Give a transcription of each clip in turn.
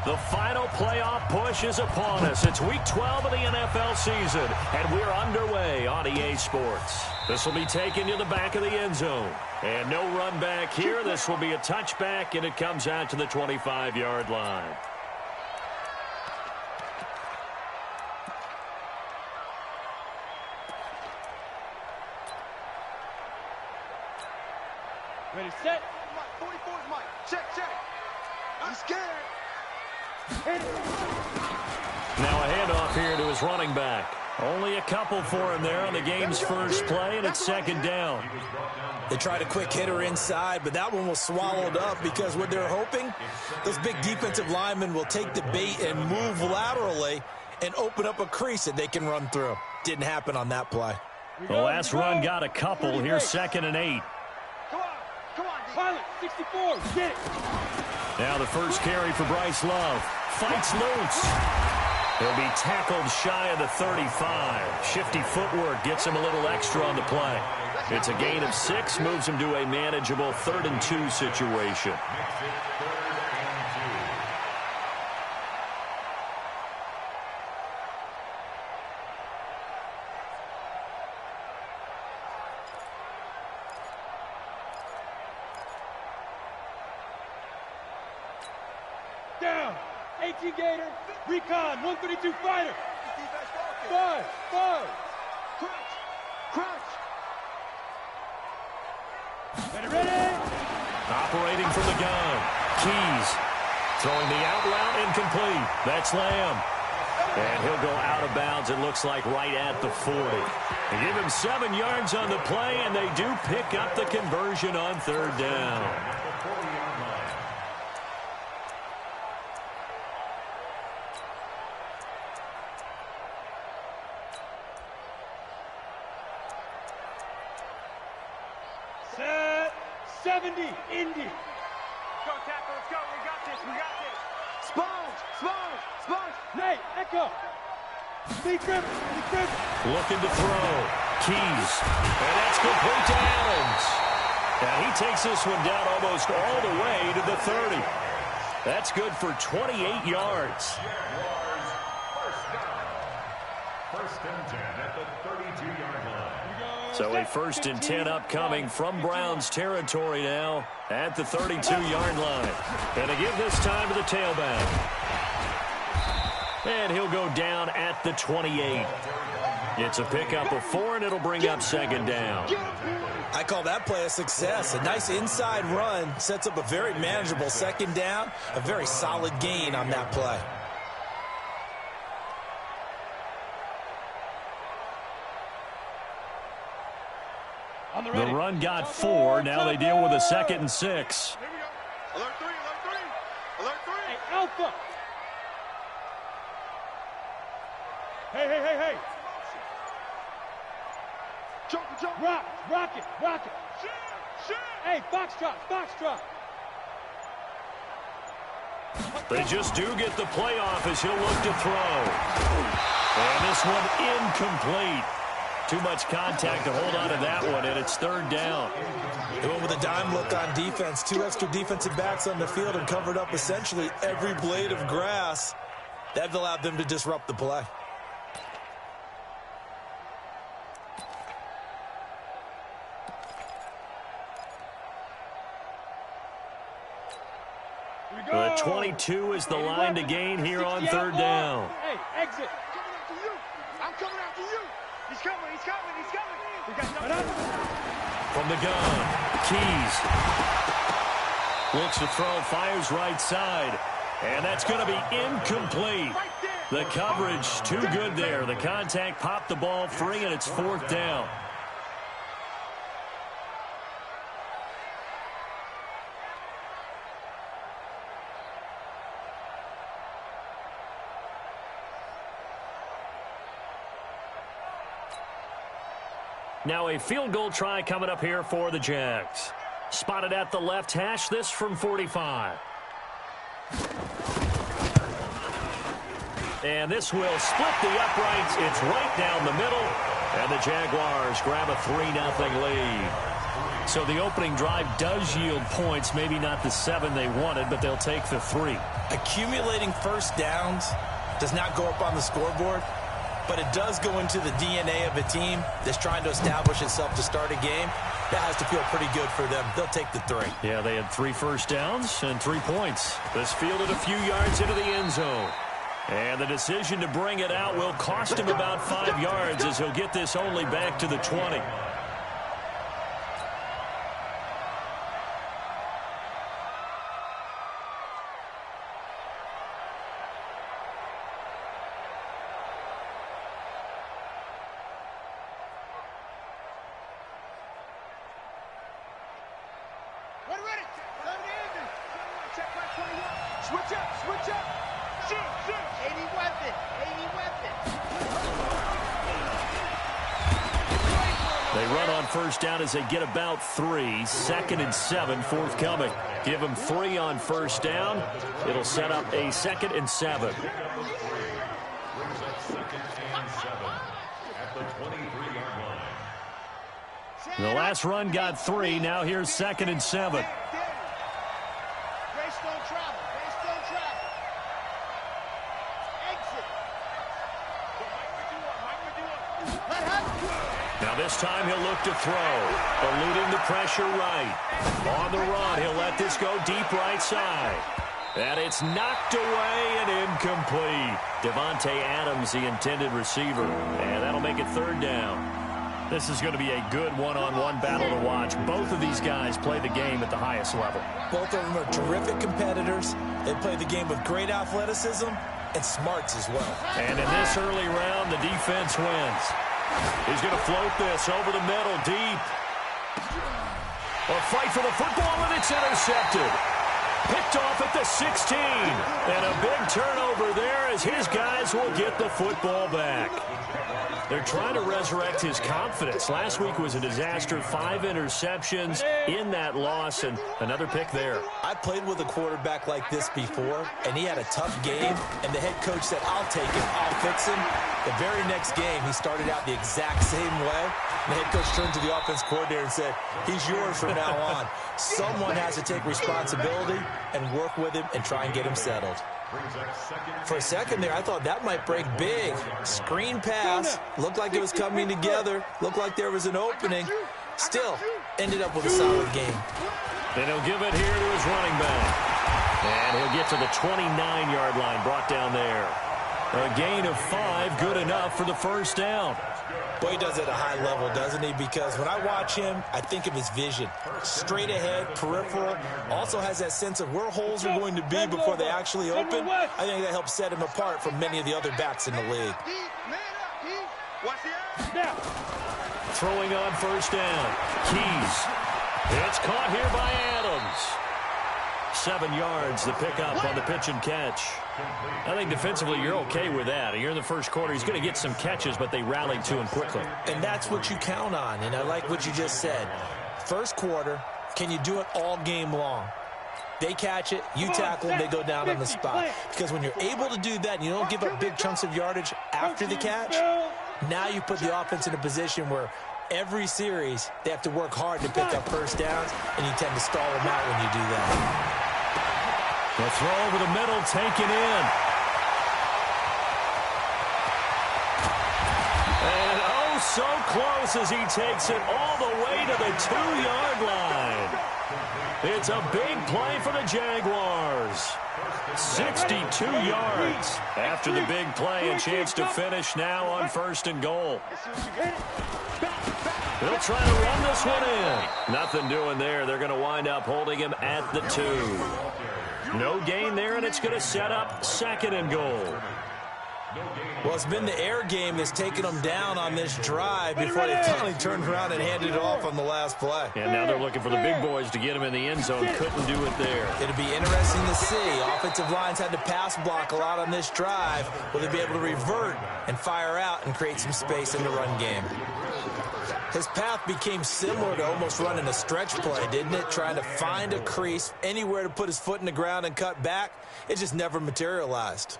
The final playoff push is upon us. It's Week 12 of the NFL season, and we're underway on EA Sports. This will be taken to the back of the end zone. And no run back here. This will be a touchback, and it comes out to the 25-yard line. Ready, set. 44 is Mike. Check, check. I'm scared. Now a handoff here to his running back. Only a couple for him there on the game's first play, and it's second down. They tried a quick hitter inside, but that one was swallowed up because what they're hoping, those big defensive linemen will take the bait and move laterally and open up a crease that they can run through. Didn't happen on that play. The last run got a couple. Here's 2nd and 8. Come on, Pilot, 64, get it. Now the first carry for Bryce Love. Fights loose. He'll be tackled shy of the 35. Shifty footwork gets him a little extra on the play. It's a gain of 6, moves him to a manageable 3rd and 2 situation. Down, 18 Gator, recon, 132 fighter. 5, 5. Crunch. Ready. Operating from the gun. Keys. Throwing the out route incomplete. That's Lamb. And he'll go out of bounds, it looks like, right at the 40. They give him 7 yards on the play, and they do pick up the conversion on 3rd down. Set, 70, Indy. Go, tackle, let's go. We got this. Sponge. Nate, Echo. Lee Griffin. Looking to throw. Keys. And that's complete to Adams. And he takes this one down almost all the way to the 30. That's good for 28 yards. First and 10 at the 32-yard line. So a 1st and 10 upcoming from Browns territory now at the 32-yard line. And to give this time to the tailback. And he'll go down at the 28. It's a pickup of 4, and it'll bring up 2nd down. I call that play a success. A nice inside run sets up a very manageable 2nd down, a very solid gain on that play. The run got 4. Now they deal with a 2nd and 6. Here we go. Alert 3. Hey, Alpha. Hey. Jump. Rock it. Shit. Hey, Foxtrot. They just do get the play off as he'll look to throw. And this one incomplete. Too much contact to hold on to that one, and it's 3rd down. They went with a dime look on defense. 2 extra defensive backs on the field and covered up essentially every blade of grass. That allowed them to disrupt the play. The 22 is the line to gain here on 3rd down. Hey, exit. I'm coming after you. He's coming. We got nothing. From the gun, Keys. Looks to throw, fires right side. And that's going to be incomplete. The coverage too good there. The contact popped the ball free, and it's 4th down. Now a field goal try coming up here for the Jagz. Spotted at the left hash, this from 45. And this will split the uprights. It's right down the middle. And the Jaguars grab a 3-0 lead. So the opening drive does yield points, maybe not the 7 they wanted, but they'll take the 3. Accumulating first downs does not go up on the scoreboard, but it does go into the DNA of a team that's trying to establish itself to start a game. That has to feel pretty good for them. They'll take the 3. Yeah, they had 3 first downs and 3 points. This fielded a few yards into the end zone. And the decision to bring it out will cost him about 5 yards as he'll get this only back to the 20. Switch up, switch up. Shoot. 80 weapon, 80 weapon. They run on first down as they get about 3. 2nd and 7 forthcoming. Give them 3 on first down. It'll set up a 2nd and 7. The last run got 3. Now here's 2nd and 7. Now this time he'll look to throw, eluding the pressure right. On the run, he'll let this go deep right side. And it's knocked away and incomplete. Devontae Adams, the intended receiver. And that'll make it 3rd down. This is going to be a good one-on-one battle to watch. Both of these guys play the game at the highest level. Both of them are terrific competitors. They play the game with great athleticism and smarts as well. And in this early round, the defense wins. He's going to float this over the middle deep. A fight for the football, and it's intercepted. Picked off at the 16. And a big turnover there as his guys will get the football back. They're trying to resurrect his confidence. Last week was a disaster. 5 interceptions in that loss, and another pick there. I played with a quarterback like this before, and he had a tough game, and the head coach said, I'll take him, I'll fix him. The very next game, he started out the exact same way. The head coach turned to the offense coordinator and said, he's yours from now on. Someone has to take responsibility and work with him and try and get him settled. For a second there, I thought that might break big. Screen pass. Looked like it was coming together. Looked like there was an opening. Still, ended up with a solid game. Then he'll give it here to his running back. And he'll get to the 29-yard line, brought down there. A gain of 5, good enough for the first down. Boy, he does it at a high level, doesn't he? Because when I watch him, I think of his vision. Straight ahead, peripheral. Also has that sense of where holes are going to be before they actually open. I think that helps set him apart from many of the other backs in the league. Throwing on first down. Keys. It's caught here by Adams. 7 yards, the pickup on the pitch and catch. I think defensively you're okay with that. You're in the first quarter. He's going to get some catches, but they rallied to him quickly. And that's what you count on, and I like what you just said. First quarter, can you do it all game long? They catch it, you tackle them, they go down on the spot. Because when you're able to do that and you don't give up big chunks of yardage after the catch, now you put the offense in a position where every series they have to work hard to pick up first downs, and you tend to stall them out when you do that. The throw over the middle, taken in. And oh, so close as he takes it all the way to the 2-yard line. It's a big play for the Jaguars. 62 yards after the big play. A chance to finish now on 1st and goal. They'll try to run this one in. Nothing doing there. They're going to wind up holding him at the 2. No gain there, and it's going to set up 2nd and goal. Well, it's been the air game that's taken them down on this drive before they finally turned around and handed it off on the last play. And now they're looking for the big boys to get him in the end zone. Couldn't do it there. It'll be interesting to see. Offensive lines had to pass block a lot on this drive. Will they be able to revert and fire out and create some space in the run game? His path became similar to almost running a stretch play, didn't it? Trying to find a crease, anywhere to put his foot in the ground and cut back. It just never materialized.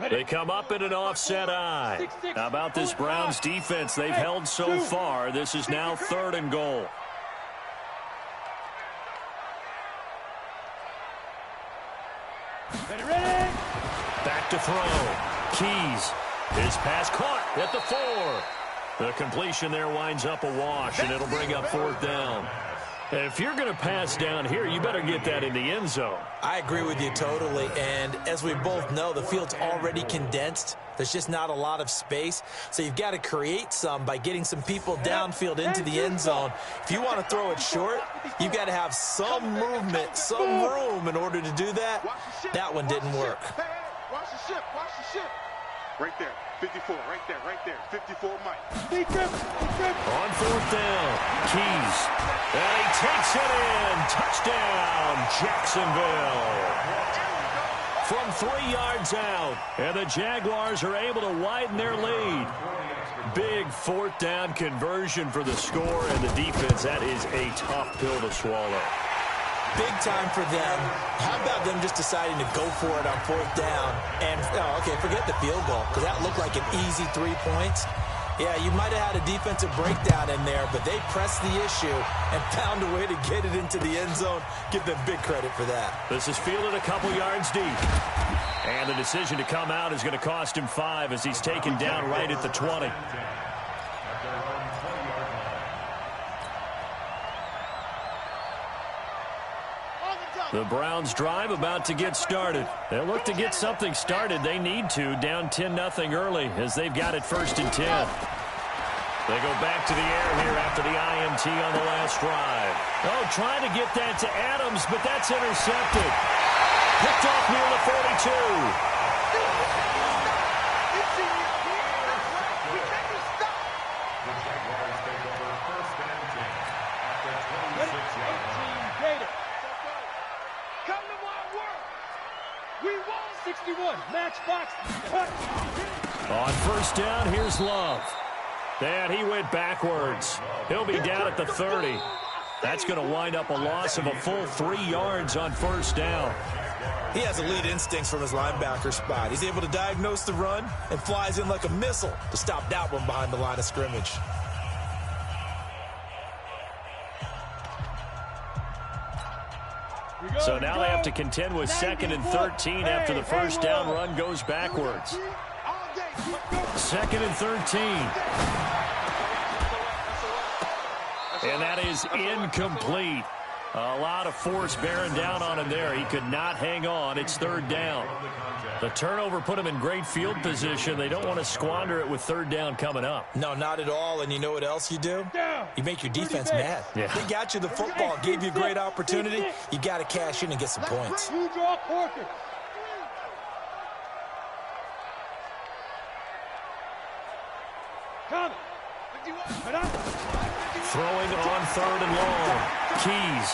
They come up in an offset eye. How about this Browns defense they've held so far? This is now 3rd and goal. Back to throw. Keys. His pass caught at the 4. The completion there winds up a wash, and it'll bring up 4th down. If you're going to pass down here, you better get that in the end zone. I agree with you totally, and as we both know, the field's already condensed. There's just not a lot of space, so you've got to create some by getting some people downfield into the end zone. If you want to throw it short, you've got to have some movement, some room in order to do that. That one didn't work. Watch the ship, watch the ship. Right there, 54, right there, 54 Mike. On 4th down, Keys. And he takes it in. Touchdown, Jacksonville. From 3 yards out, and the Jaguars are able to widen their lead. Big 4th down conversion for the score, and the defense, that is a tough pill to swallow. Big time for them. How about them just deciding to go for it on 4th down? And, okay, forget the field goal, because that looked like an easy 3 points. Yeah, you might have had a defensive breakdown in there, but they pressed the issue and found a way to get it into the end zone. Give them big credit for that. This is fielded a couple yards deep. And the decision to come out is going to cost him 5 as he's taken down right at the 20. The Browns drive about to get started. They'll look to get something started. They need to, down 10-0 early as they've got it 1st and 10. They go back to the air here after the IMT on the last drive. Oh, trying to get that to Adams, but that's intercepted. Picked off near the 42. Match box. On 1st down, here's Love. And he went backwards. He'll be down at the 30. That's going to wind up a loss of a full 3 yards on 1st down. He has elite instincts from his linebacker spot. He's able to diagnose the run and flies in like a missile to stop that one behind the line of scrimmage. So now they have to contend with 2nd and 13 after the 1st down run goes backwards. 2nd and 13. And that is incomplete. A lot of force bearing down on him there. He could not hang on. It's 3rd down. The turnover put him in great field position. They don't want to squander it with 3rd down coming up. No, not at all. And you know what else you do? You make your defense mad. Yeah. They got you the football, gave you a great opportunity. You got to cash in and get some points. You draw Corker. Coming. Throwing on 3rd and long. Keys.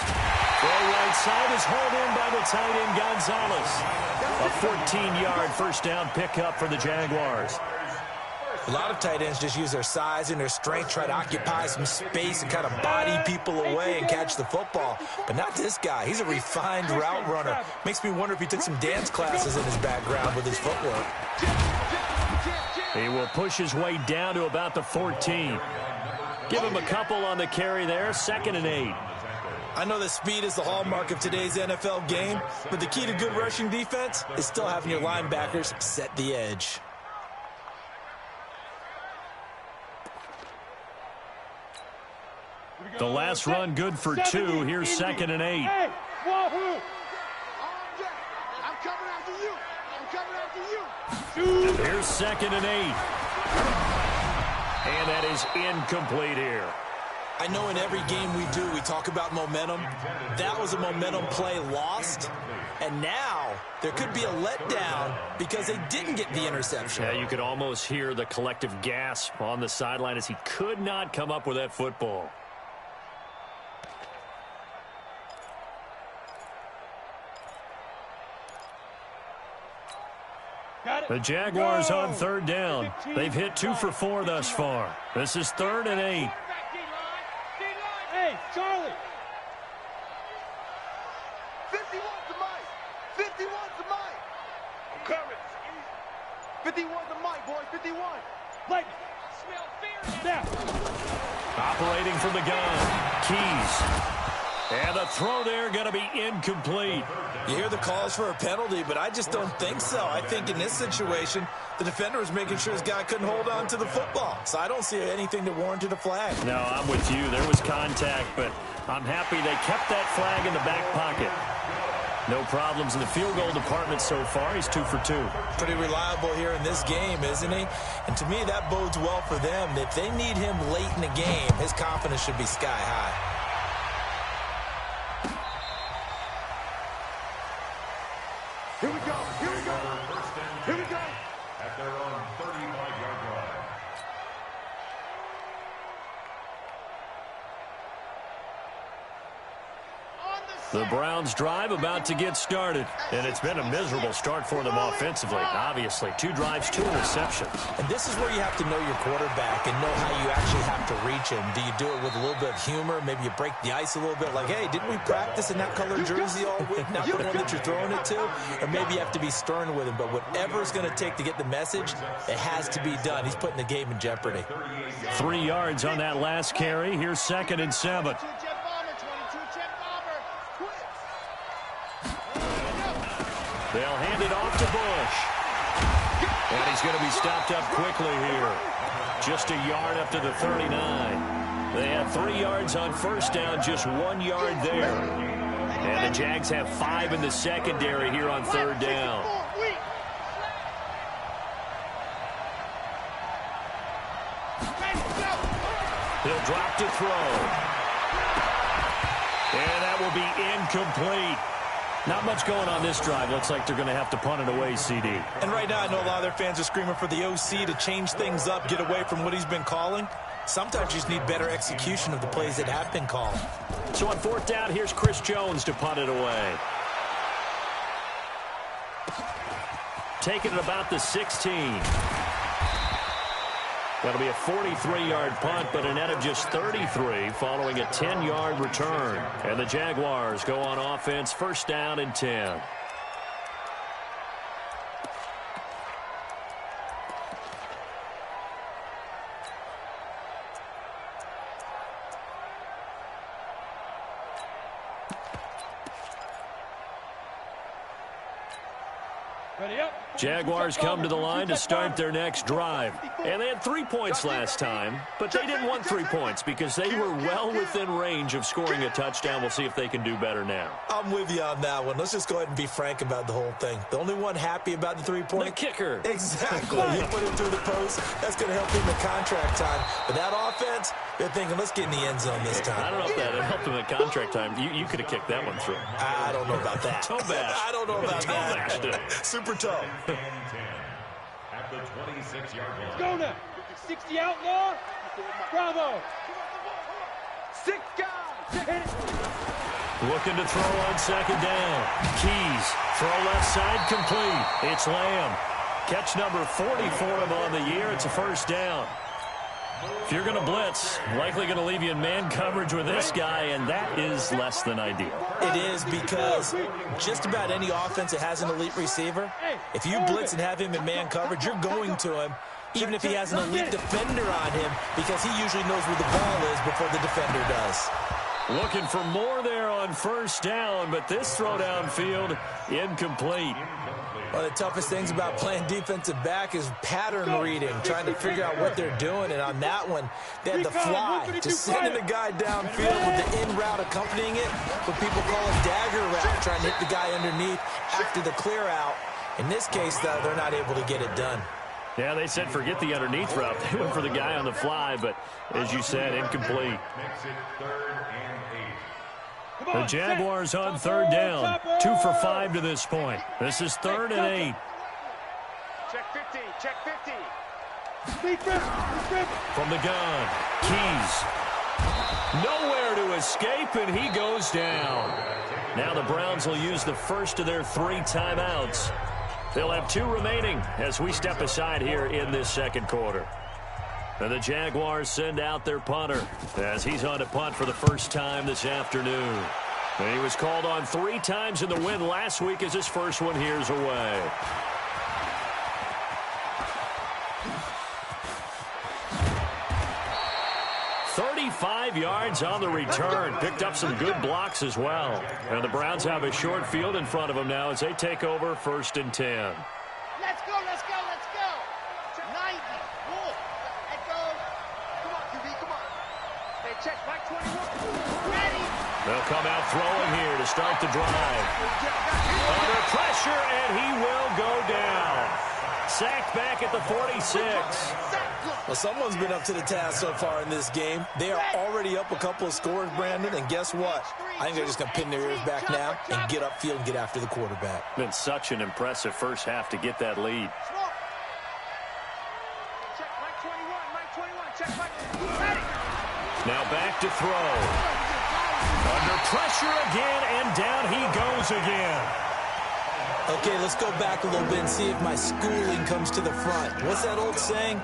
Throw right side is hauled in by the tight end Gonzalez. A 14-yard 1st down pickup for the Jaguars. A lot of tight ends just use their size and their strength, try to occupy some space and kind of body people away and catch the football. But not this guy. He's a refined route runner. Makes me wonder if he took some dance classes in his background with his footwork. He will push his way down to about the 14. Give him a couple on the carry there. 2nd and 8. I know that speed is the hallmark of today's NFL game, but the key to good rushing defense is still having your linebackers set the edge. The last run good for 2. Here's 2nd and 8. Hey, Wahoo! I'm coming after you. I'm coming after you. Here's 2nd and 8. And that is incomplete here. I know in every game we do, we talk about momentum. That was a momentum play lost. And now there could be a letdown because they didn't get the interception. Yeah, you could almost hear the collective gasp on the sideline as he could not come up with that football. The Jaguars on 3rd down. They've hit 2 for 4 thus far. This is 3rd and 8. Hey, Charlie. 51 to Mike. 51 to Mike. I'm coming. 51 to Mike, boy, 51. Like, snap. Operating from the gun, Keys. And the throw there going to be incomplete. You hear the calls for a penalty, but I just don't think so. I think in this situation, the defender was making sure his guy couldn't hold on to the football. So I don't see anything that warranted a flag. No, I'm with you. There was contact, but I'm happy they kept that flag in the back pocket. No problems in the field goal department so far. He's 2 for 2. Pretty reliable here in this game, isn't he? And to me, that bodes well for them. If they need him late in the game, his confidence should be sky high. Here we go, here we go, here we go. At their own 35-yard line. The Browns drive about to get started, and it's been a miserable start for them offensively. Obviously, 2 drives, 2 interceptions. And this is where you have to know your quarterback and know how you actually have to reach him. Do you do it with a little bit of humor? Maybe you break the ice a little bit like, hey, didn't we practice in that colored jersey all week? Not the one that you're throwing it to? Or maybe you have to be stern with him. But whatever it's going to take to get the message, it has to be done. He's putting the game in jeopardy. 3 yards on that last carry. Here's 2nd and 7. They'll hand it off to Bush. And he's going to be stopped up quickly here. Just a yard up to the 39. They had 3 yards on first down, just 1 yard there. And the Jags have 5 in the secondary here on 3rd down. He'll drop to throw. And that will be incomplete. Not much going on this drive. Looks like they're going to have to punt it away, CD. And right now, I know a lot of their fans are screaming for the OC to change things up, get away from what he's been calling. Sometimes you just need better execution of the plays that have been called. So on 4th down, here's Chris Jones to punt it away. Taking it about the 16. That'll be a 43-yard punt, but a net of just 33 following a 10-yard return. And the Jaguars go on offense, 1st down and 10. Ready up. Jaguars come to the line to start their next drive. And they had 3 points last time, but they didn't want 3 points because they were well within range of scoring a touchdown. We'll see if they can do better now. I'm with you on that one. Let's just go ahead and be frank about the whole thing. The only one happy about the 3-point? The kicker. Exactly. He put it through the post. That's going to help him in contract time. But that offense, they're thinking, let's get in the end zone this time. I don't know if that helped him at contract time. You could have kicked that one through. I don't know about that. Toe bash. I don't know about Toe that. Super toe. At the 26-yard line. Go now. 60 outlaw. Bravo. 6 guys. Looking to throw on 2nd down. Keys. Throw left side complete. It's Lamb. Catch number 40 for him on the year. It's a 1st down. If you're going to blitz, likely going to leave you in man coverage with this guy, and that is less than ideal. It is because just about any offense that has an elite receiver, if you blitz and have him in man coverage, you're going to him, even if he has an elite defender on him, because he usually knows where the ball is before the defender does. Looking for more there on 1st down, but this throw downfield, incomplete. One of the toughest things about playing defensive back is pattern reading, trying to figure out what they're doing. And on that one, they had the fly, just sending the guy downfield with the in route accompanying it, what people call a dagger route, trying to hit the guy underneath after the clear out. In this case, though, they're not able to get it done. Yeah, they said forget the underneath route. They went for the guy on the fly, but as you said, incomplete. Makes it 3rd and 8. The Jaguars on 3rd down. 2 for 5 to this point. This is 3rd and 8. Check 50, check 50. From the gun, Keys. Nowhere to escape, and he goes down. Now the Browns will use the first of their 3 timeouts. They'll have 2 remaining as we step aside here in this 2nd quarter. And the Jaguars send out their punter as he's on to punt for the first time this afternoon. And he was called on 3 times in the win last week as his first one here's away. 5 yards on the return. Picked up some good blocks as well. And the Browns have a short field in front of them now as they take over 1st and 10. Let's go, let's go, let's go. 90. Whoa. Let go. Come on, QB, come on. Hey, check, Mike 21. Ready. They'll come out throwing here to start the drive. Under pressure, and he will go down. Sacked back at the 46. Well, someone's been up to the task so far in this game. They are already up a couple of scores, Brandon, and guess what? I think they're just going to pin their ears back now and get upfield and get after the quarterback. Been such an impressive first half to get that lead. Check, Mike 21, Mike 21. Check, Mike. Ready. Now back to throw. Under pressure again, and down he goes again. Okay, let's go back a little bit and see if my schooling comes to the front. What's that old saying?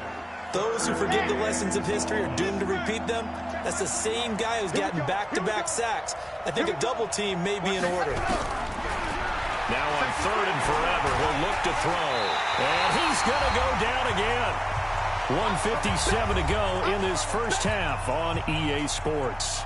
Those who forget the lessons of history are doomed to repeat them. That's the same guy who's gotten back-to-back sacks. I think a double team may be in order. Now on 3rd and forever, he'll look to throw. And he's going to go down again. 1:57 to go in this first half on EA Sports.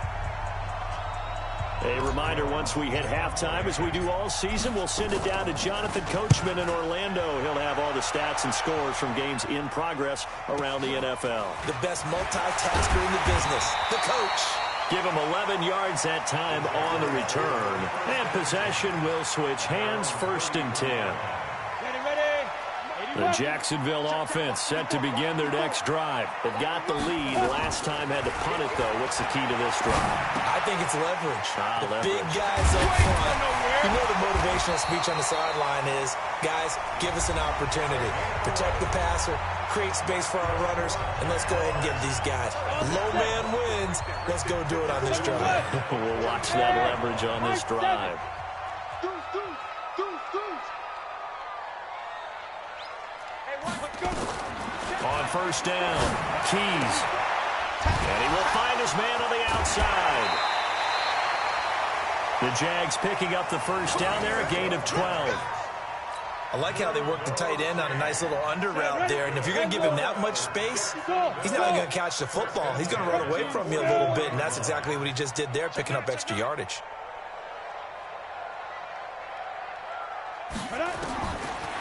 A reminder, once we hit halftime, as we do all season, we'll send it down to Jonathan Coachman in Orlando. He'll have all the stats and scores from games in progress around the NFL. The best multitasker in the business, the coach. Give him 11 yards that time on the return. And possession will switch hands, 1st and 10. Ready, ready. The Jacksonville offense set to begin their next drive. They've got the lead. Last time had to punt it, though. What's the key to this drive? I think it's leverage. The Leverage. big guys up front. You know the motivational speech on the sideline is, guys, give us an opportunity. Protect the passer, create space for our runners, and let's go ahead and give these guys. Low man wins. Let's go do it on this drive. We'll watch that leverage on this drive. On 1st down, Keys. And he will find his man on the outside. The Jags picking up the 1st down there, a gain of 12. I like how they work the tight end on a nice little under route there. And if you're going to give him that much space, he's not going to catch the football. He's going to run away from you a little bit, and that's exactly what he just did there, picking up extra yardage.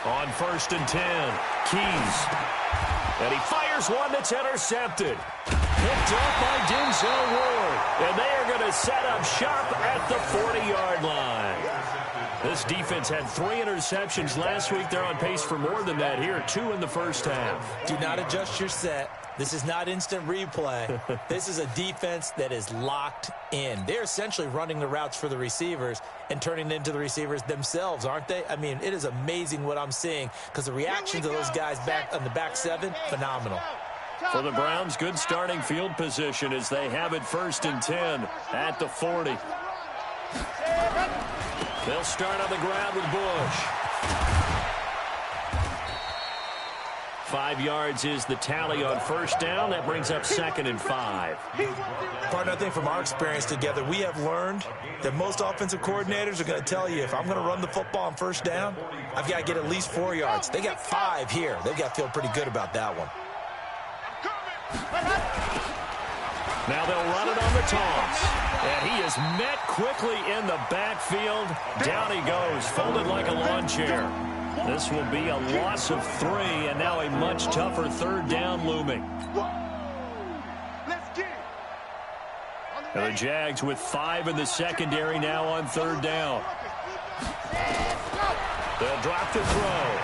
On 1st and 10, Keys. And he fires one that's intercepted. Picked off by Denzel Ward. And they are going to set up shop at the 40-yard line. This defense had 3 interceptions last week. They're on pace for more than that here. 2 in the first half. Do not adjust your set. This is not instant replay. This is a defense that is locked in. They're essentially running the routes for the receivers and turning into the receivers themselves, aren't they? I mean, it is amazing what I'm seeing because the reaction to those guys back on the back 7, phenomenal. For the Browns, good starting field position as they have it 1st and 10 at the 40. They'll start on the ground with Bush. 5 yards is the tally on 1st down. That brings up 2nd and 5. Partner, I think from our experience together, we have learned that most offensive coordinators are going to tell you, if I'm going to run the football on 1st down, I've got to get at least 4 yards. They got 5 here. They've got to feel pretty good about that one. Now they'll run it on the toss. And he is met quickly in the backfield. Down he goes, folded like a lawn chair. This will be a loss of 3, and now a much tougher 3rd down looming. And the Jags with 5 in the secondary now on 3rd down. They'll drop the throw.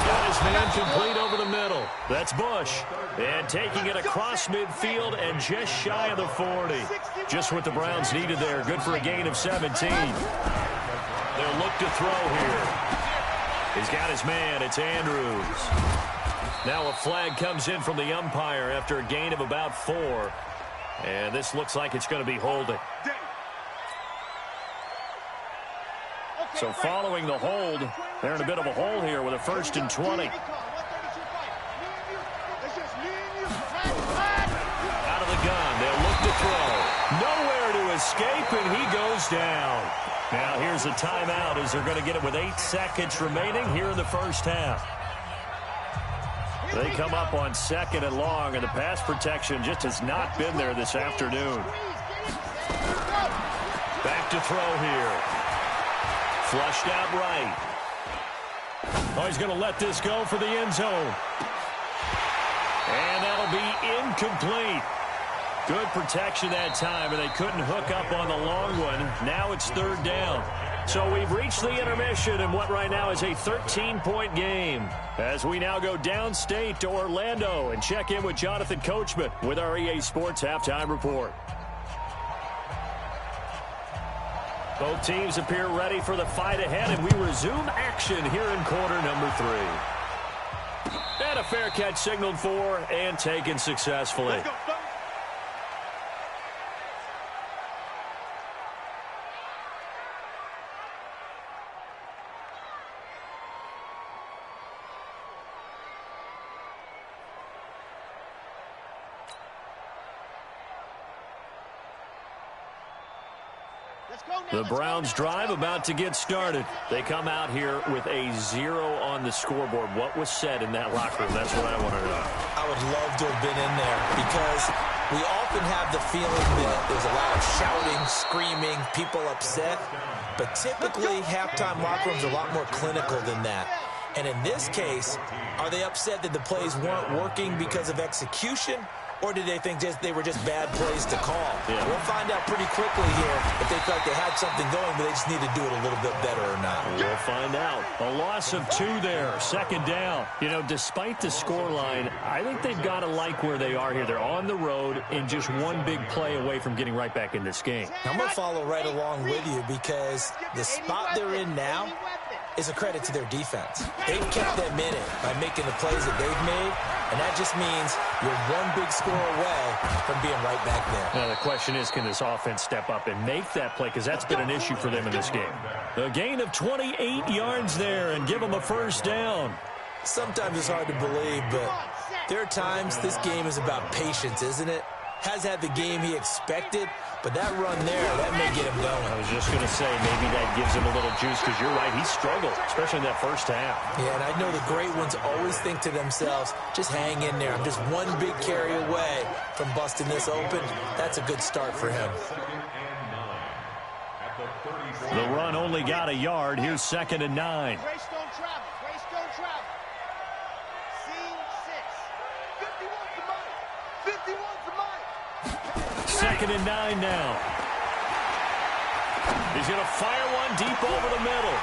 Got his man complete over the middle. That's Bush. And taking it across midfield and just shy of the 40. Just what the Browns needed there. Good for a gain of 17. They'll look to throw here. He's got his man. It's Andrews. Now a flag comes in from the umpire after a gain of about 4. And this looks like it's going to be holding. So following the hold, they're in a bit of a hole here with a 1st and 20. Out of the gun. They'll look to throw. Nowhere to escape, and he goes down. Now here's a timeout as they're going to get it with 8 seconds remaining here in the first half. They come up on 2nd and long, and the pass protection just has not been there this afternoon. Back to throw here. Flushed out right. Oh, he's going to let this go for the end zone. And that'll be incomplete. Good protection that time, and they couldn't hook up on the long one. Now it's 3rd down. So we've reached the intermission in what right now is a 13-point game. As we now go downstate to Orlando and check in with Jonathan Coachman with our EA Sports Halftime Report. Both teams appear ready for the fight ahead, and we resume action here in quarter number 3. And a fair catch signaled for and taken successfully. The Browns drive about to get started. They come out here with a 0 on the scoreboard. What was said in that locker room? That's what I want to know. I would love to have been in there because we often have the feeling that there's a lot of shouting, screaming, people upset. But typically, halftime locker rooms are a lot more clinical than that. And in this case, are they upset that the plays weren't working because of execution? Or did they think they were just bad plays to call? Yeah. We'll find out pretty quickly here if they felt they had something going, but they just need to do it a little bit better or not. We'll find out. A loss of 2 there, 2nd down. You know, despite the scoreline, I think they've got to like where they are here. They're on the road and just one big play away from getting right back in this game. I'm going to follow right along with you because the spot they're in now is a credit to their defense. They've kept them in it by making the plays that they've made, and that just means you're one big score away from being right back there. Now, the question is, can this offense step up and make that play? Because that's been an issue for them in this game. A gain of 28 yards there and give them a 1st down. Sometimes it's hard to believe, but there are times this game is about patience, isn't it? Has had the game he expected, but that run there, that may get him going. I was just going to say, maybe that gives him a little juice, because you're right, he struggled, especially in that 1st half. Yeah, and I know the great ones always think to themselves, just hang in there. I'm just one big carry away from busting this open. That's a good start for him. The run only got a yard. Here's 2nd and 9. Grace don't travel. Grace don't travel. Scene 6. 51's the money. 51's the money. 2nd and 9 now. He's going to fire one deep over the middle.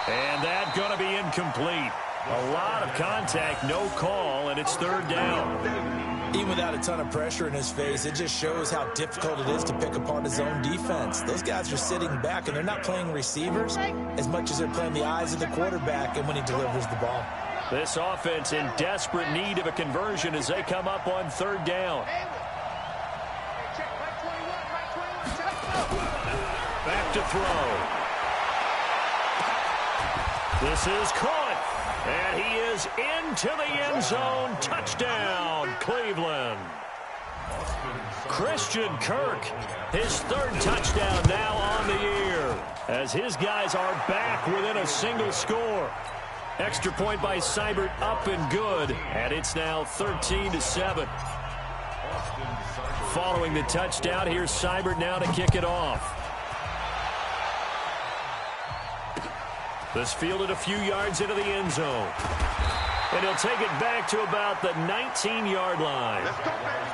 And that's going to be incomplete. A lot of contact, no call, and it's 3rd down. Even without a ton of pressure in his face, it just shows how difficult it is to pick apart his own defense. Those guys are sitting back, and they're not playing receivers as much as they're playing the eyes of the quarterback and when he delivers the ball. This offense in desperate need of a conversion as they come up on 3rd down. Back to throw. This is caught. And he is into the end zone. Touchdown, Cleveland. Christian Kirk, his 3rd touchdown now on the year, as his guys are back within a single score. Extra point by Seibert up and good, and it's now 13-7. Following the touchdown, here's Seibert now to kick it off. This fielded a few yards into the end zone. And he'll take it back to about the 19-yard line. Let's go, baby.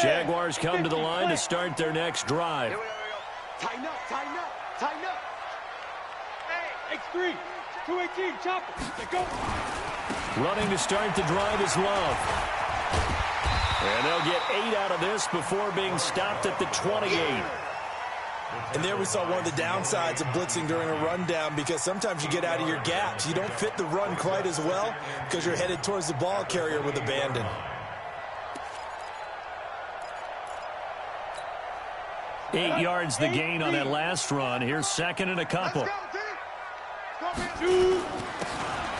Jaguars come to the line to start their next drive. Here we go. Tighten up, tighten up, tighten up. Hey, X3, 218, chopper. Let's go. Running to start the drive is Love. And they'll get 8 out of this before being stopped at the 28. And there we saw one of the downsides of blitzing during a rundown, because sometimes you get out of your gaps. You don't fit the run quite as well because you're headed towards the ball carrier with abandon. Eight yards the gain on that last run. Here's 2nd and a couple. Let's go, T.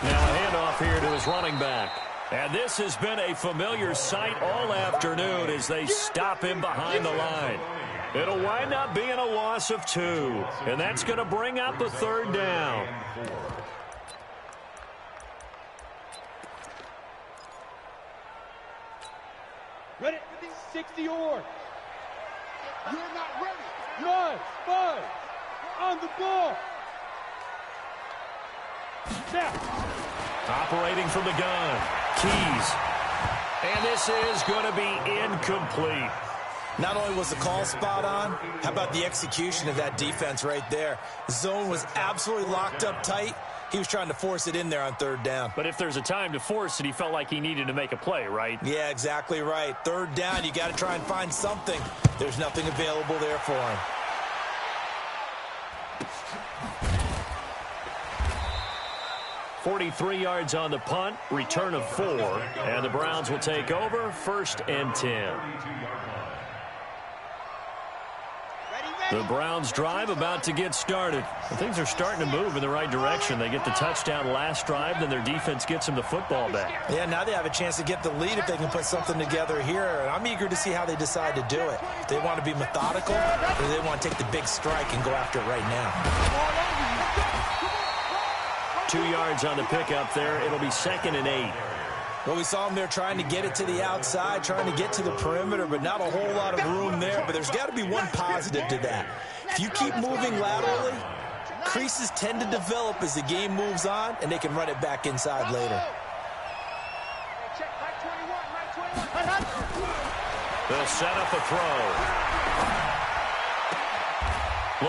Now a handoff here to his running back. And this has been a familiar sight all afternoon as they stop him behind the line. It'll wind up being a loss of 2, and that's going to bring up a third down. Ready? 60 or. You're not ready. Run, five, on the ball. Now. Operating from the gun, Keys. And this is going to be incomplete. Not only was the call spot on, how about the execution of that defense right there? Zone was absolutely locked up tight. He was trying to force it in there on third down. But if there's a time to force it, he felt like he needed to make a play, right? Yeah, exactly right. Third down, you got to try and find something. There's nothing available there for him. 43 yards on the punt, return of 4, and the Browns will take over, 1st and 10. The Browns drive about to get started. And things are starting to move in the right direction. They get the touchdown last drive, then their defense gets them the football back. Yeah, now they have a chance to get the lead if they can put something together here. And I'm eager to see how they decide to do it. They want to be methodical, or they want to take the big strike and go after it right now. 2 yards on the pickup there. It'll be 2nd and 8. Well, we saw them there trying to get it to the outside, trying to get to the perimeter, but not a whole lot of room there. But there's got to be one positive to that. If you keep moving laterally, creases tend to develop as the game moves on, and they can run it back inside later. Check, right 21. They'll set up a throw.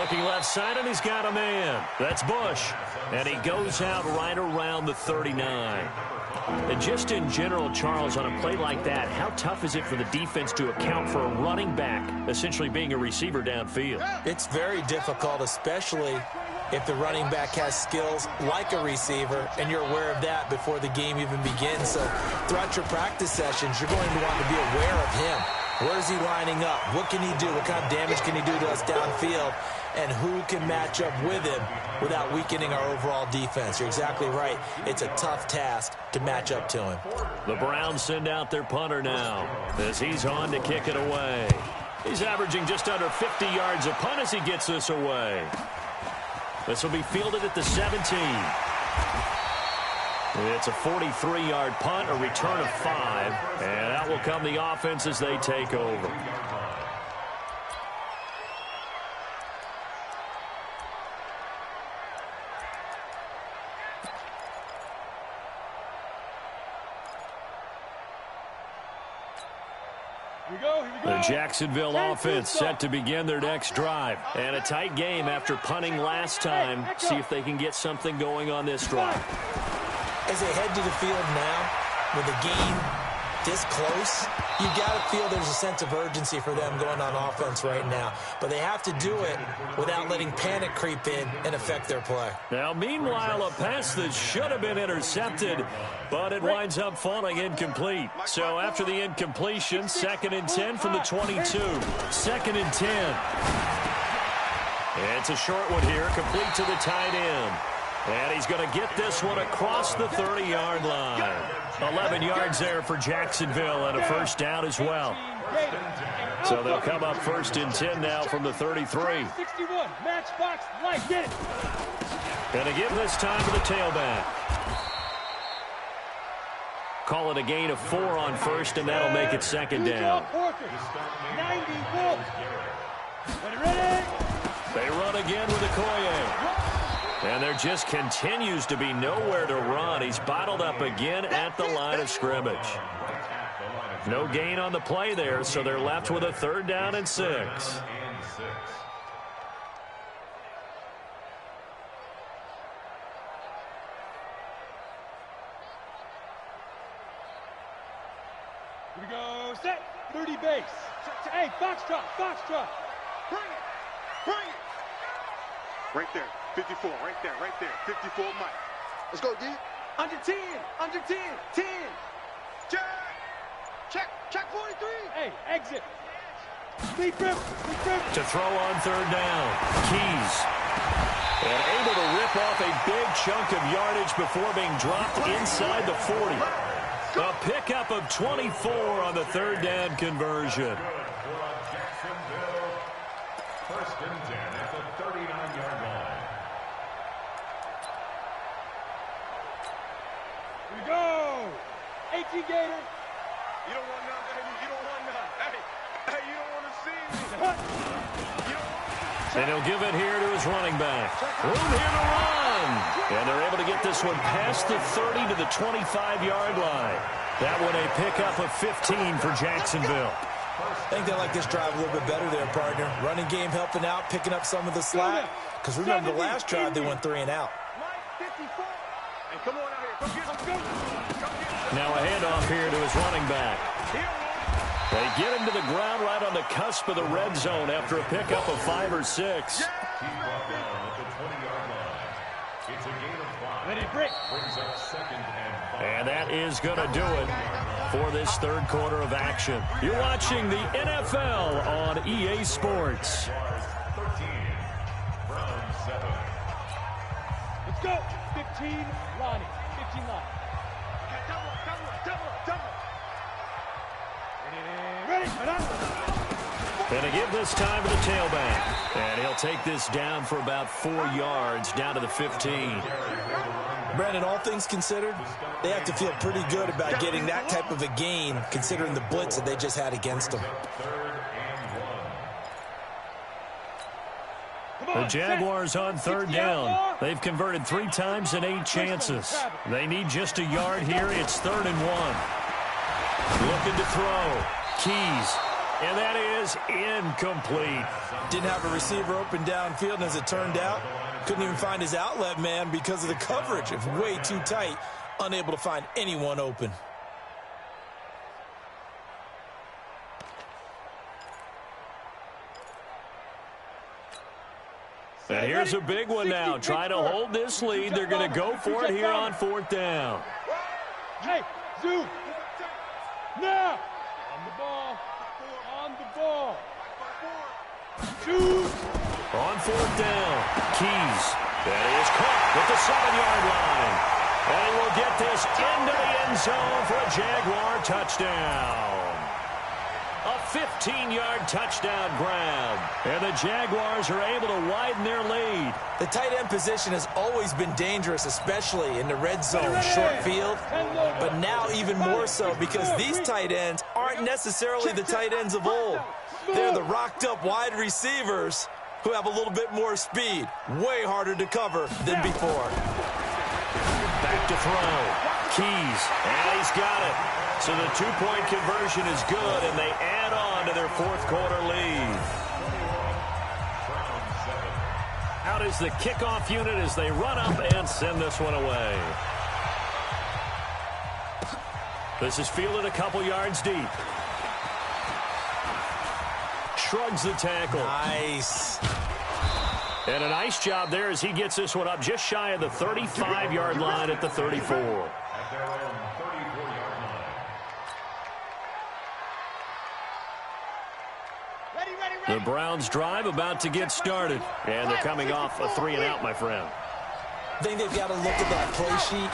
Looking left side, and he's got a man. That's Bush. And he goes out right around the 39. And just in general, Charles, on a play like that, how tough is it for the defense to account for a running back essentially being a receiver downfield? It's very difficult, especially if the running back has skills like a receiver, and you're aware of that before the game even begins. So throughout your practice sessions, you're going to want to be aware of him. Where is he lining up? What can he do? What kind of damage can he do to us downfield? And who can match up with him without weakening our overall defense? You're exactly right. It's a tough task to match up to him. The Browns send out their punter now as he's on to kick it away. He's averaging just under 50 yards a punt as he gets this away. This will be fielded at the 17. It's a 43-yard punt, a return of 5, and out will come the offense as they take over. The Jacksonville offense set to begin their next drive. And a tight game after punting last time. See if they can get something going on this drive. As they head to the field now, with the game this close, you've got to feel there's a sense of urgency for them going on offense right now. But they have to do it without letting panic creep in and affect their play. Now, meanwhile, a pass that should have been intercepted, but it winds up falling incomplete. So after the incompletion, 2nd and 10 from the 22. 2nd and 10. It's a short one here, complete to the tight end. And he's going to get this one across the 30-yard line. 11 yards there for Jacksonville and a first down as well. So they'll come up 1st and 10 now from the 33. 61, matchbox, light, get it. Going to give this time to the tailback. Call it a gain of 4 on 1st, and that'll make it 2nd down. 91. Ready? They run again with Okoye. And there just continues to be nowhere to run. He's bottled up again at the line of scrimmage. No gain on the play there, so they're left with a 3rd down and 6. Here we go, set, 30 base. Hey, foxtrot. Bring it. Right there, 54, right there. 54 Mike. Let's go, D. Under 10, 10. Check 43. Hey, exit. Lead grip. To throw on 3rd down, Keys. And able to rip off a big chunk of yardage before being dropped inside the 40. A pickup of 24 on the third down conversion. First and 10 at the 39-yard line. Here we go. 18 Gator. You don't want none, baby. You don't want none. Hey, you don't want to see me. And he'll give it here to his running back. Room here to run. And they're able to get this one past the 30 to the 25-yard line. That one a pickup of 15 for Jacksonville. I think they like this drive a little bit better there, partner. Running game helping out, picking up some of the slack. Because remember, the last drive they went 3 and out. Hey, come on out here. Come get him. Now a handoff here to his running back. They get him to the ground right on the cusp of the red zone after a pickup of 5 or 6. He's brought down at the 20-yard line. It's a gain of 5. Let it break. Brings up second and 5. And that is going to do it for this third quarter of action. You're watching the NFL on EA Sports. 13, Brown 7. Let's go. 15 Lonnie. 15 Lonnie. Double. Ready. And to give this time to the tailback. And he'll take this down for about 4 yards, down to the 15. Brandon, all things considered, they have to feel pretty good about getting that type of a gain, considering the blitz that they just had against them. The Jaguars on third down. They've converted 3 times in 8 chances. They need just a yard here. It's 3rd and 1. Looking to throw. Keys. And that is incomplete. Didn't have a receiver open downfield, and as it turned out, couldn't even find his outlet man because of the coverage. It's way too tight. Unable to find anyone open. And here's a big one now. Trying to hold this lead. They're going to go for it here on 4th down. Hey, Zoo. Now. On the ball. Shoot. On 4th down. Keys. That is caught at the 7-yard line. And he will get this into the end zone for a Jaguar touchdown. A 15-yard touchdown grab. And the Jaguars are able to widen their lead. The tight end position has always been dangerous, especially in the red zone, short field. But now even more so because these tight ends aren't necessarily the tight ends of old. They're the rocked-up wide receivers who have a little bit more speed. Way harder to cover than before. Back to throw. Keys. And he's got it. So the 2-point conversion is good, and they add on to their 4th quarter lead. Out is the kickoff unit as they run up and send this one away. This is fielded a couple yards deep. Shrugs the tackle. Nice. And a nice job there as he gets this one up just shy of the 35-yard line at the 34. At their own 34-yard line. The Browns drive about to get started. And they're coming off a 3-and-out, my friend. I think they've got to look at that play sheet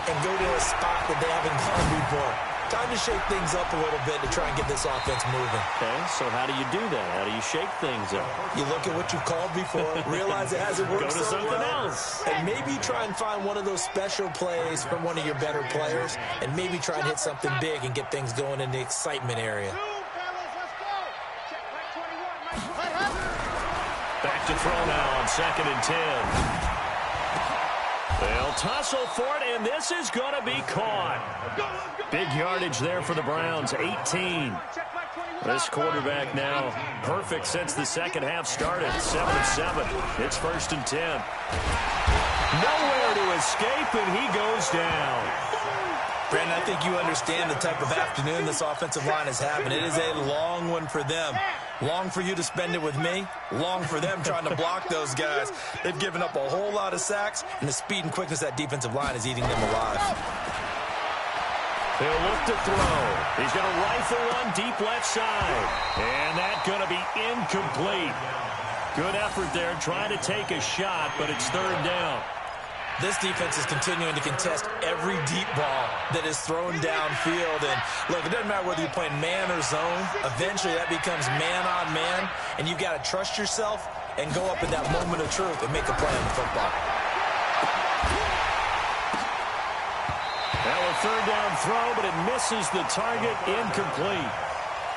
and go to a spot that they haven't gone before. Time to shake things up a little bit to try and get this offense moving. Okay, so how do you do that? How do you shake things up? You look at what you called before, realize it hasn't worked Go to so something well, else. and maybe try and find one of those special plays from one of your better players, and maybe try and hit something big and get things going in the excitement area. Back to throw now on 2nd and 10. They'll tussle for it, and this is going to be caught. Big yardage there for the Browns, 18. This quarterback now perfect since the second half started, 7 of 7. It's 1st and 10. Nowhere to escape, and he goes down. Brandon, I think you understand the type of afternoon this offensive line is having. It is a long one for them. Long for you to spend it with me. Long for them trying to block those guys. They've given up a whole lot of sacks, and the speed and quickness of that defensive line is eating them alive. He'll look to throw. He's going to rifle one deep left side. And that's going to be incomplete. Good effort there trying to take a shot, but it's 3rd down. This defense is continuing to contest every deep ball that is thrown downfield. And look, it doesn't matter whether you're playing man or zone. Eventually that becomes man on man, and you've got to trust yourself and go up in that moment of truth and make a play on the football. Now a third down throw, but it misses the target, incomplete.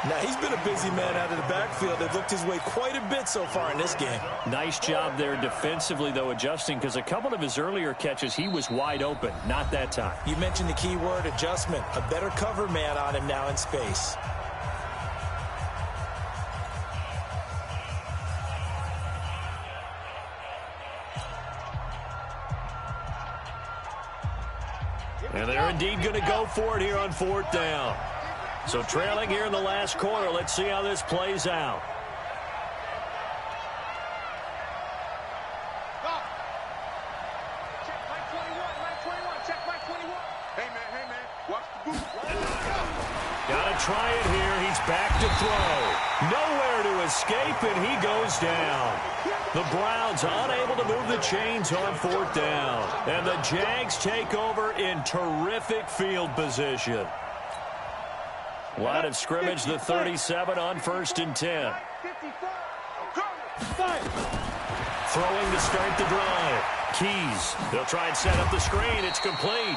Now, he's been a busy man out of the backfield. They've looked his way quite a bit so far in this game. Nice job there defensively, though, adjusting, because a couple of his earlier catches, he was wide open. Not that time. You mentioned the key word, adjustment. A better cover man on him now in space. And they're indeed going to go for it here on fourth down. So trailing here in the last quarter. Let's see how this plays out. Check my 21, check my 21. Hey, man, watch the boot. Got to try it here. He's back to throw. Nowhere to escape, and he goes down. The Browns unable to move the chains on fourth down. And the Jags take over in terrific field position. Line of scrimmage, the 37 on 1st and 10. Throwing to start the drive. Keys. They'll try and set up the screen. It's complete.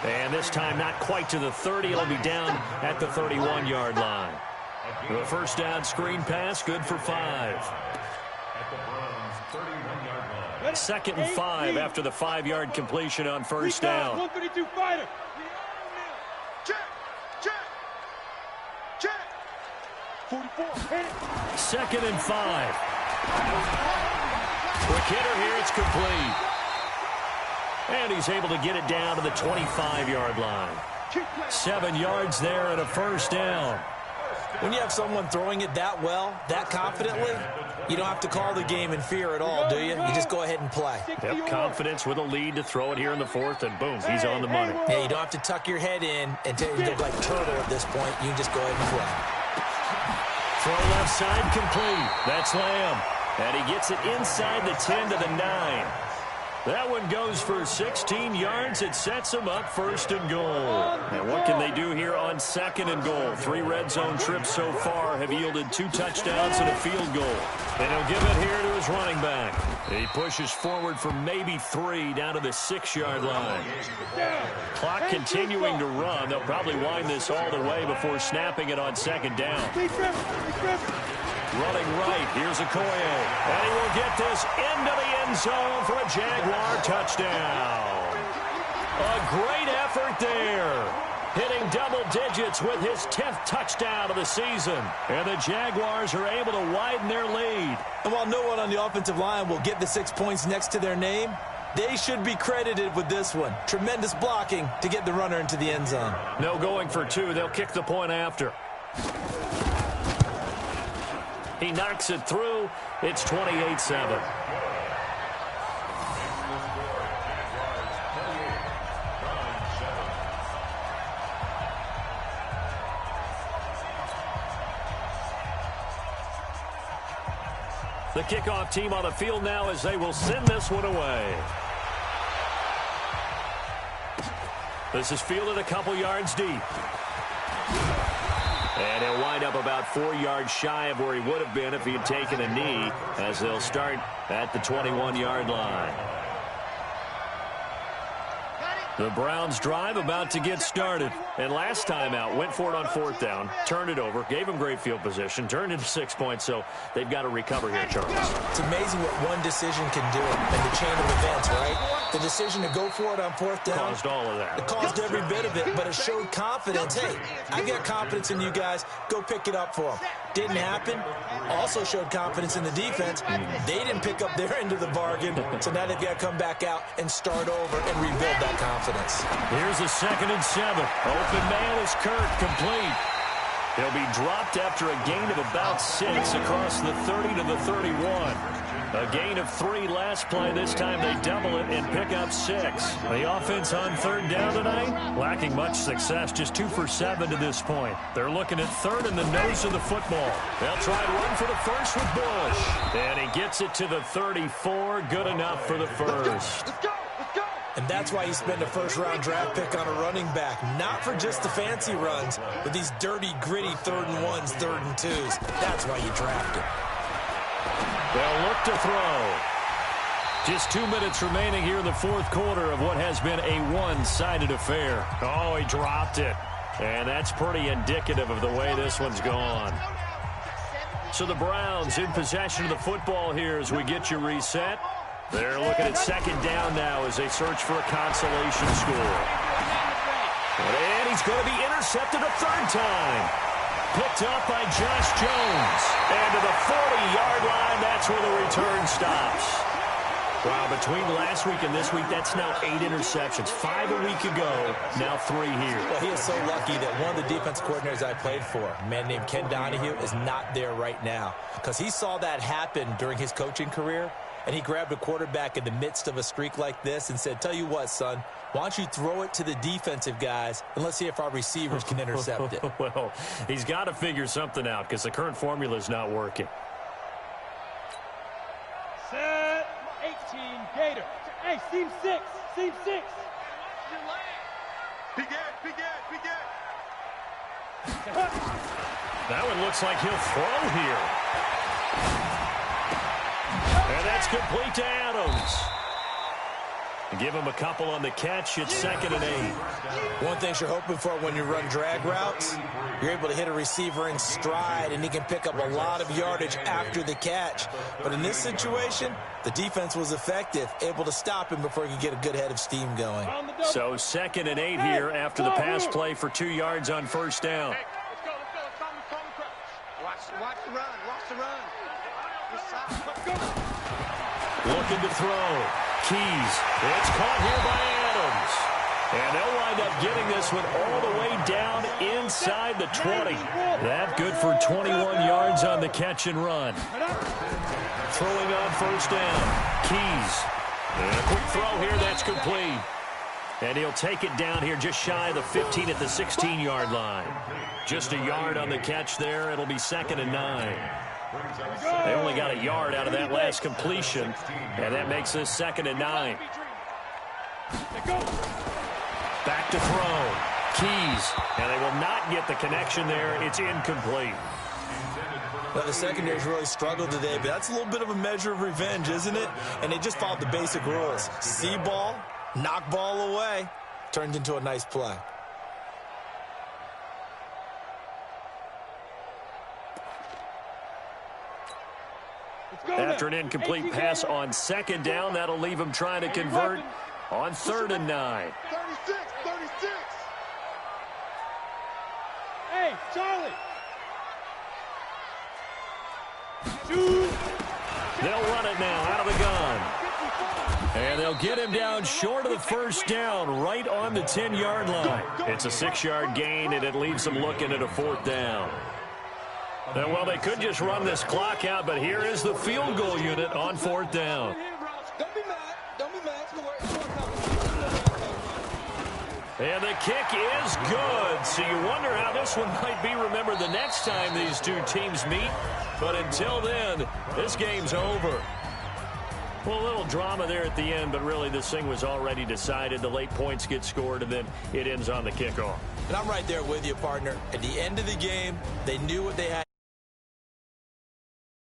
And this time not quite to the 30. It'll be down at the 31-yard line. The first down screen pass, good for 5. At the Browns' 31-yard line. 2nd and 5 after the 5-yard completion on first down. 132 fighter. Check. 44. 2nd and 5. Quick hitter here, it's complete. And he's able to get it down to the 25-yard line. 7 yards there and a first down. When you have someone throwing it that well, that confidently, you don't have to call the game in fear at all, do you? You just go ahead and play. Yep, confidence with a lead to throw it here in the 4th, and boom, he's on the money. Yeah, you don't have to tuck your head in and look like turtle at this point. You can just go ahead and play. Throw left side complete. That's Lamb. And he gets it inside the 10 to the 9. That one goes for 16 yards. It sets him up 1st and goal. And what can they do here on 2nd and goal? 3 red zone trips so far have yielded 2 touchdowns and a field goal. And he'll give it here to his running back. He pushes forward for maybe 3 down to the 6-yard line. Clock continuing to run. They'll probably wind this all the way before snapping it on 2nd down. Running right, here's Okoye. And he will get this into the end zone for a Jaguar touchdown. A great effort there. Hitting double digits with his 10th touchdown of the season. And the Jaguars are able to widen their lead. And while no one on the offensive line will get the 6 points next to their name, they should be credited with this one. Tremendous blocking to get the runner into the end zone. No going for 2. They'll kick the point after. He knocks it through. It's 28-7. The kickoff team on the field now as they will send this one away. This is fielded a couple yards deep. And he'll wind up about 4 yards shy of where he would have been if he had taken a knee, as they'll start at the 21-yard line. The Browns drive about to get started. And last time out, went for it on 4th down, turned it over, gave him great field position, turned into 6 points, so they've got to recover here, Charles. It's amazing what one decision can do in the chain of events, right? The decision to go for it on 4th down. Caused all of that. It caused every bit of it, but it showed confidence. Hey, I've got confidence in you guys. Go pick it up for them. Didn't happen. Also showed confidence in the defense. They didn't pick up their end of the bargain, so now they've got to come back out and start over and rebuild that confidence. Here's a 2nd and 7. Open man is Kirk, complete. He'll be dropped after a gain of about 6 across the 30 to the 31. A gain of 3 last play. This time they double it and pick up 6. The offense on 3rd down tonight, lacking much success, just 2 for 7 to this point. They're looking at 3rd in the nose of the football. They'll try and run for the first with Bush. And he gets it to the 34. Good enough for the first. Let's go. And that's why you spend a first-round draft pick on a running back. Not for just the fancy runs, but these dirty, gritty 3rd and 1s, 3rd and 2s. That's why you draft him. They'll look to throw. Just 2 minutes remaining here in the fourth quarter of what has been a one-sided affair. Oh, he dropped it. And that's pretty indicative of the way this one's gone. So the Browns in possession of the football here as we get you reset. They're looking at second down now as they search for a consolation score. And he's going to be intercepted a third time. Picked up by Josh Jones. And to the 40-yard line, that's where the return stops. Wow, between last week and this week, that's now 8 interceptions. 5 a week ago, now 3 here. Well, he is so lucky that one of the defense coordinators I played for, a man named Ken Donahue, is not there right now. Because he saw that happen during his coaching career, and he grabbed a quarterback in the midst of a streak like this and said, tell you what, son, why don't you throw it to the defensive guys, and let's see if our receivers can intercept it. Well, he's got to figure something out because the current formula is not working. Set 18, Gator. Hey, seam 6, seam 6. Big Ed. That one looks like he'll throw here. And that's complete to Adams. Give him a couple on the catch. It's 2nd and 8. One thing you're hoping for when you run drag routes, you're able to hit a receiver in stride, and he can pick up a lot of yardage after the catch. But in this situation, the defense was effective, able to stop him before he could get a good head of steam going. So 2nd and 8 here after the pass play for 2 yards on first down. Hey, let's go. Watch the run. Looking to throw. Keys. It's caught here by Adams. And they'll wind up getting this one all the way down inside the 20. That good for 21 yards on the catch and run. Throwing on first down. Keys. And a quick throw here. That's complete. And he'll take it down here just shy of the 15 at the 16-yard line. Just a yard on the catch there. It'll be 2nd and 9. They only got a yard out of that last completion, and that makes this 2nd and 9. Back to throw. Keys, and they will not get the connection there. It's incomplete. Well, the secondary's really struggled today, but that's a little bit of a measure of revenge, isn't it? And they just followed the basic rules. See ball, knock ball away, turned into a nice play. After an incomplete pass on 2nd down, that'll leave him trying to convert on 3rd and 9. 36. Hey, Charlie. They'll run it now out of the gun. And they'll get him down short of the first down, right on the 10-yard line. It's a 6-yard gain, and it leaves them looking at a 4th down. And, well, they could just run this clock out, but here is the field goal unit on 4th down. Don't be mad. And the kick is good. So you wonder how this one might be remembered the next time these two teams meet. But until then, this game's over. Well, a little drama there at the end, but really this thing was already decided. The late points get scored, and then it ends on the kickoff. And I'm right there with you, partner. At the end of the game, they knew what they had.